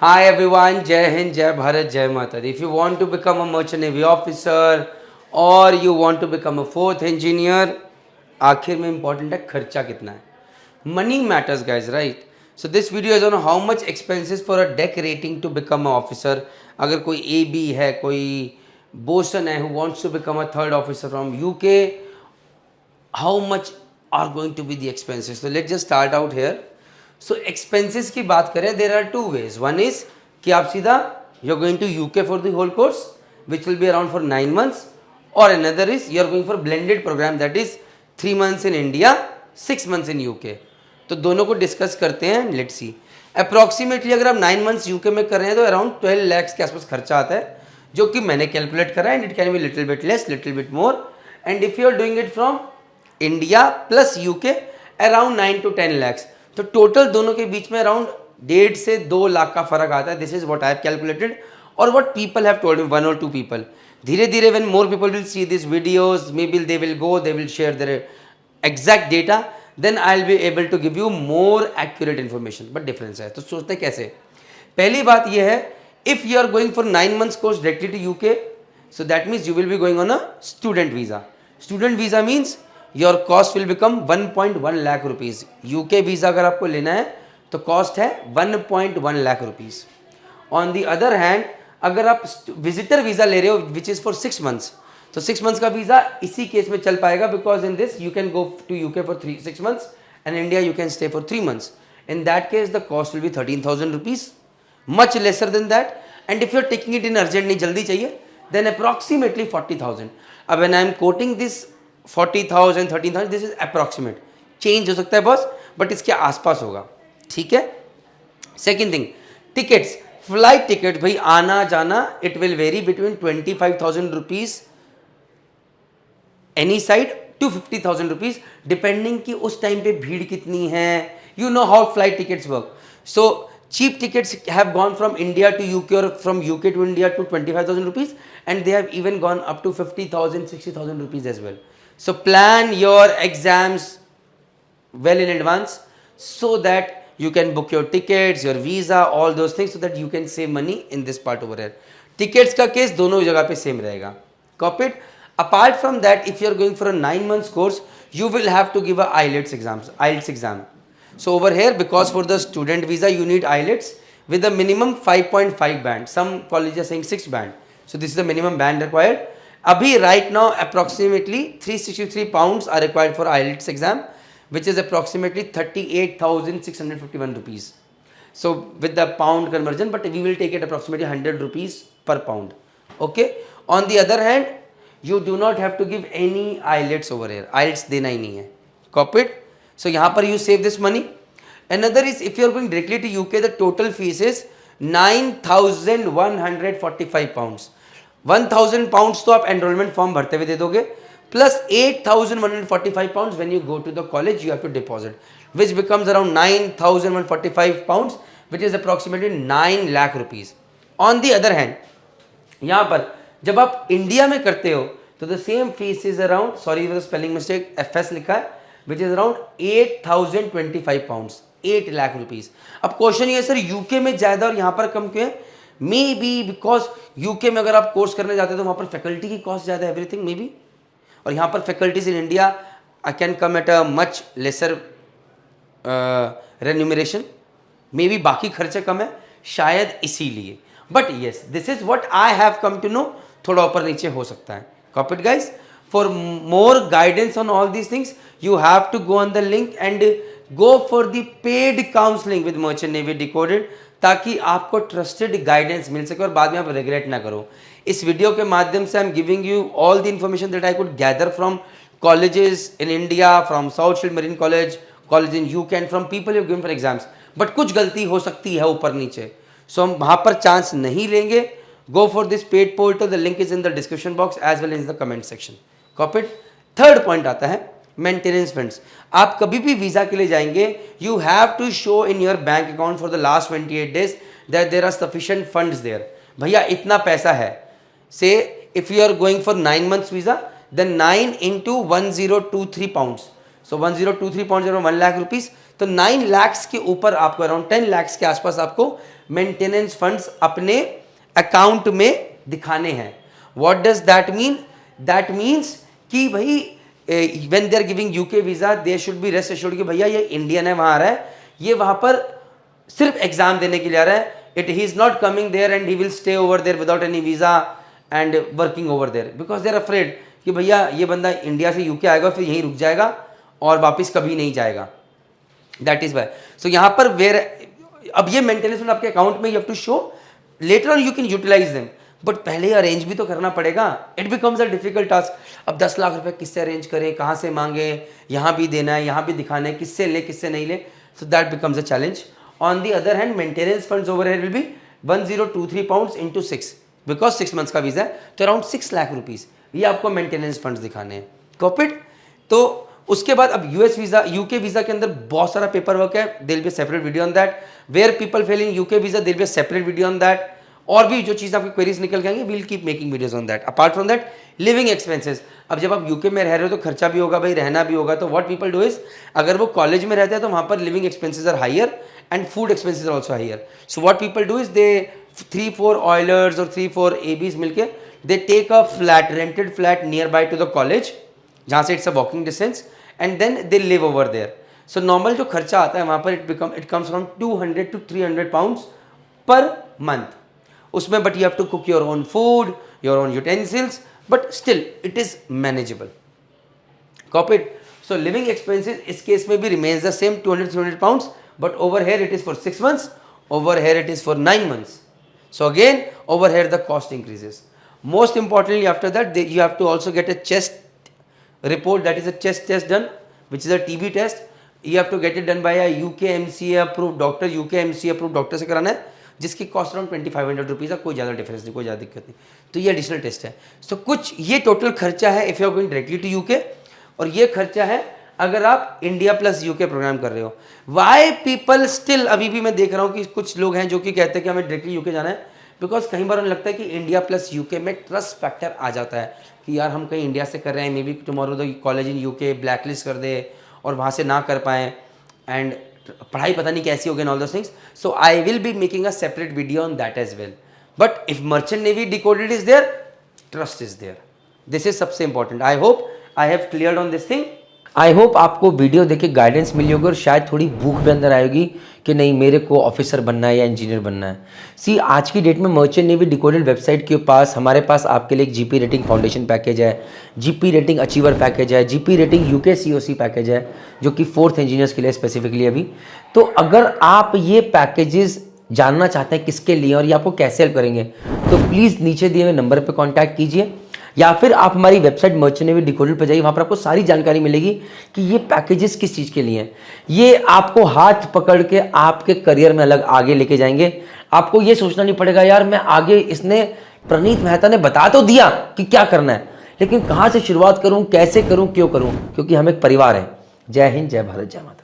Hi everyone, Jai Hind, Jai Bharat, Jai Mata Di. If you want to become a merchant navy officer or you want to become a fourth engineer, आखिर में important है खर्चा कितना है. Money matters guys, right? So this video is on how much expenses for a deck rating to become an officer. अगर कोई AB है, कोई bosun है who wants to become a third officer from UK, how much are going to be the expenses? So let's just start out here. So expenses की बात करें there are two ways. One is कि आप सीधा you are going to UK for the whole course which will be around for 9 months, और another is you are going for blended programme that is 3 months in India, 6 months in UK. तो दोनों को discuss करते हैं. Let's see approximately अगर आप 9 months UK में कर रहे हैं तो अराउंड 12 lakhs के आसपास खर्चा आता है, जो कि मैंने कैलकुलेट करा है. And it can be little bit less, little bit more. And if you are doing it from India plus UK around 9 to 10 lakhs. तो टोटल दोनों के बीच में अराउंड 1.5 से 2 लाख का फर्क आता है. This is what I have calculated और what people have told me, 1 or 2 people. धीरे धीरे when more people will see this videos, maybe they will go, they will share their exact data, then I will be able to give you more accurate information. But difference है. तो सोचते कैसे. पहली बात यह है, if you are going for 9 months course directly to UK, so that means you will be going on a student visa. Student visa means your cost will become 1.1 lakh rupees. UK visa अगर आपको लेना है तो cost है 1.1 lakh rupees. On the other hand अगर आप visitor visa ले रहे हो विच इज़ फॉर 6 months, तो 6 months का वीज़ा इसी केस में चल पाएगा, because in this you can go to UK for 6 months and India you can stay for 3 months. In that case the cost will be 13,000 rupees, much lesser than that. And if you are taking it in urgent, नहीं जल्दी चाहिए, then approximately 40,000. अब when I am quoting this 40,000 13,000, this is approximate, change हो सकता है boss, but इसके आसपास होगा. ठीक है. Second thing, tickets, flight ticket भाई आना जाना, it will vary between 25,000 rupees any side to 50,000 rupees, depending कि उस टाइम पे भीड़ कितनी है. You know how flight tickets work. So cheap tickets have gone from India to UK or from UK to India to 25,000 rupees, and they have even gone up to 50,000 60,000 rupees as well. So plan your exams well in advance so that you can book your tickets, your visa, all those things, so that you can save money in this part over here. Tickets का case दोनों जगह पे same रहेगा. Copy it. Apart from that, if you are going for a 9 months course, you will have to give a IELTS exam. So over here, because for the student visa you need IELTS with a minimum 5.5 band. Some colleges are saying 6 band. So this is the minimum band required. Abhi right now approximately 363 pounds are required for IELTS exam, which is approximately 38,651 rupees. So with the pound conversion, but we will take it approximately 100 rupees per pound. Okay. On the other hand, you do not have to give any IELTS over here. IELTS देना ही नहीं है. Copy it. So यहाँ पर you save this money. Another is if you are going directly to UK, the total fees is 9,145 pounds. 1,000 pounds तो आप enrolment form भरते हुए दे दोगे, plus 8,145 pounds when you go to the college you have to deposit, which becomes around 9,145 pounds, which is approximately 9 lakh rupees. On the other hand, यहाँ पर जब आप India में करते हो तो the same fees is around, sorry for the spelling mistake, FS लिखा है, which is around 8,025 pounds, 8 lakh rupees. अब क्वेश्चन ये सर यूके में ज़्यादा और यहाँ पर कम क्यों है? मे बी बिकॉज यूके में अगर आप कोर्स करने जाते हैं तो वहाँ पर फैकल्टी की कॉस्ट ज़्यादा है, एवरीथिंग मे बी, और यहाँ पर faculties in India I can come at a much lesser remuneration. Maybe बाकी खर्चे कम है शायद इसीलिए. But yes, this is what I have come to know. थोड़ा ऊपर नीचे हो सकता है. Copy it guys. For more guidance on all these things, you have to go on the link and go for the paid counseling with Merchant Navy Decoded, ताकि आपको trusted guidance मिल सके और बाद में आप रिग्रेट ना करो. इस वीडियो के माध्यम से I am giving you all the information that I could gather from colleges in India, from south shield marine college, college in UK and from people you given for exams. But कुछ गलती हो सकती है ऊपर नीचे, सो हम वहाँ पर चांस नहीं लेंगे. Go for this paid portal, the link is in the description box as well in the comment section. Copied. Third point आता है मेंटेनेंस फंड्स. आप कभी भी वीजा के लिए जाएंगे, you have to show in your bank account for the last 28 days that there are sufficient funds there. भैया इतना पैसा है. Say if you are going for 9 months visa, then 9 into 1023 pounds. So 1023 pounds 1 lakh rupees. तो 9 lakhs के ऊपर आपको around 10 lakhs के आसपास आपको मेंटेनेंस फंड्स अपने अकाउंट में दिखाने हैं। What does that mean? That means कि भाई when they are giving UK visa they should be rest assured कि भैया ये इंडियन है, वहां आ रहा है, ये वहां पर सिर्फ एग्जाम देने के लिए आ रहा है, it he is not coming there and he will stay over there without any visa and working over there, because they are afraid कि भैया ये बंदा इंडिया से यूके आएगा फिर यहीं रुक जाएगा और वापस कभी नहीं जाएगा। That is why. सो यहाँ पर वेयर, अब ये मेंटेनेंस फंड आपके अकाउंट में you have to show, later on you can utilise them, but पहले अरेंज भी तो करना पड़ेगा। It becomes a difficult task. अब 10 लाख रुपए किससे अरेंज करें, कहाँ से मांगे, यहाँ भी देना है, यहाँ भी दिखाना है, किससे ले किससे नहीं ले, so that becomes a challenge. On the other hand maintenance funds over here will be 1023 pounds into 6, because 6 months का वीजा है, तो अराउंड 6 लाख रुपीज ये आपको मेंटेनेंस फंड्स दिखाने हैं। कॉपीड। तो उसके बाद अब यूएस वीजा, यूके वीजा के अंदर बहुत सारा पेपर वर्क है, there will be separate video on that. Where people fail in UK visa there will be separate video on that. और भी जो चीज़ आपकी क्वेरीज निकल के आएंगे, we'll keep making videos on that. Apart from that living expenses, अब जब आप यूके में रह रहे हो तो खर्चा भी होगा भाई, रहना भी होगा, तो व्हाट पीपल डू इज, अगर वो कॉलेज में रहते हैं तो वहाँ पर living expenses are higher and food expenses are also higher. So what people do is they 3-4 ऑयलर्स और 3-4 एबीज मिलके they take a flat, rented flat nearby to the college, जहाँ से it's a walking distance, and then they live over there. So normal जो खर्चा आता है वहाँ पर it comes around 200 to 300 pounds per month उसमें, but you have to cook your own food, your own utensils, but still it is manageable. Copied. So living expenses इस case में भी remains the same 200-300 pounds, but over here it is for 6 months, over here it is for 9 months. So again over here the cost increases. Most importantly after that you have to also get a chest report, that is a chest test done, which is a TB test. You have to get it done by a UKMCA approved doctor, UKMCA approved doctor से कराना है, जिसकी cost around 2500 rupees है, कोई ज़्यादा difference नहीं, कोई ज़्यादा दिक्कत नहीं। तो ये एडिशनल टेस्ट है। सो कुछ ये टोटल खर्चा है if you are going directly to UK, और ये खर्चा है अगर आप इंडिया प्लस यूके प्रोग्राम कर रहे हो। वाई पीपल स्टिल, अभी भी मैं देख रहा हूँ कि कुछ लोग हैं जो कि कहते हैं कि हमें डायरेक्टली यूके जाना है, बिकॉज कई बार उन्हें लगता है कि इंडिया प्लस यूके में ट्रस्ट फैक्टर आ जाता है कि यार हम कहीं इंडिया से कर रहे हैं, may be tomorrow the college in UK blacklist कर दे और वहाँ से ना कर पाएँ, एंड पढ़ाई पता नहीं कैसी होगी, all those things. So I will be making a separate video on that as well. But if merchant navy decoded is there, trust is there, this is सबसे important. I hope I have cleared on this thing. I hope आपको video देख के guidance मिली होगी और शायद थोड़ी भूख भी अंदर आएगी कि नहीं मेरे को ऑफिसर बनना है या इंजीनियर बनना है। सी आज की डेट में मर्चेंट नेवी डिकोडेड वेबसाइट के पास हमारे पास आपके लिए एक जीपी रेटिंग फाउंडेशन पैकेज है, जीपी रेटिंग अचीवर पैकेज है, GP rating UK COC package है, जो कि 4th इंजीनियर्स के लिए स्पेसिफिकली अभी। तो अगर आप ये पैकेजेस जानना चाहते हैं किसके लिए और ये आपको कैसे हेल्प करेंगे, तो प्लीज़ नीचे दिए हुए नंबर पर कॉन्टैक्ट कीजिए, या फिर आप हमारी वेबसाइट मर्चेंट नेवी डिकोडेड पर जाइए, वहाँ पर आपको सारी जानकारी मिलेगी कि ये पैकेजेस किस चीज़ के लिए हैं। ये आपको हाथ पकड़ के आपके करियर में अलग आगे लेके जाएंगे। आपको ये सोचना नहीं पड़ेगा यार मैं आगे, इसने प्रणीत मेहता ने बता तो दिया कि क्या करना है, लेकिन कहाँ से शुरुआत करूँ, कैसे करूँ, क्यों करूँ, क्योंकि हम एक परिवार है। जय हिंद, जय भारत, जय माता।